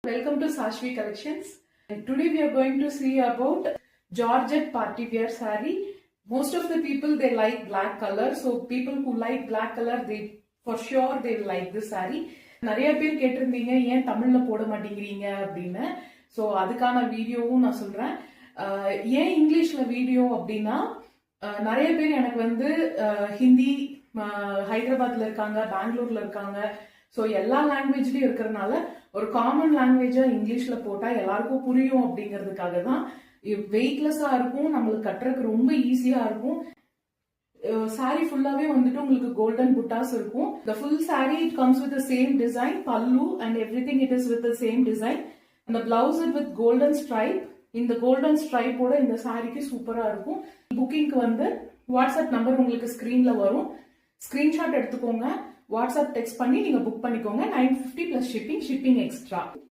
Welcome to Sashvi Collections. And today we are going to see about Georgette party wear saree. Most of the people they like black color, so people who like black color they for sure they like this saree. நிறைய பேர் கேட்டிருந்தீங்க ஏன் தமிழ்ல போட மாட்டேங்கிறீங்க அப்படின்னு. So அதுக்கான வீடியோவும் நான் சொல்றேன். ஏன் இங்கிலீஷ்ல வீடியோ அப்படின்னா நிறைய பேர் எனக்கு வந்து ஹிந்தி ஹைதராபாத்ல இருக்காங்க, பெங்களூர்ல இருக்காங்க. ஸோ எல்லா லாங்குவேஜ்லயும் இருக்கிறதுனால ஒரு காமன் லாங்குவேஜா இங்கிலீஷ்ல போட்டா எல்லாருக்கும் புரியும் அப்படிங்கிறதுக்காக தான். வெயிட்லெஸ்ஸா இருக்கும், நம்மளுக்கு கட்டுறதுக்கு ரொம்ப ஈஸியா இருக்கும். சாரி ஃபுல்லாவே வந்துட்டு உங்களுக்கு கோல்டன் புட்டாஸ் இருக்கும். The full saree it comes with the same design, pallu and everything it is with the same design. And the blouse it with golden stripe. இந்த கோல்டன் ஸ்ட்ரைப்போட இந்த சாரிக்கு சூப்பரா இருக்கும். புக்கிங்க்கு வந்து வாட்ஸ்அப் நம்பர் உங்களுக்கு ஸ்கிரீன்ல வரும். ஸ்கிரீன்ஷாட் எடுத்துக்கோங்க, வாட்ஸ்அப் டெக்ஸ்ட் பண்ணி நீங்க புக் பண்ணிக்கோங்க. 950 பிளஸ் ஷிப்பிங் எக்ஸ்ட்ரா.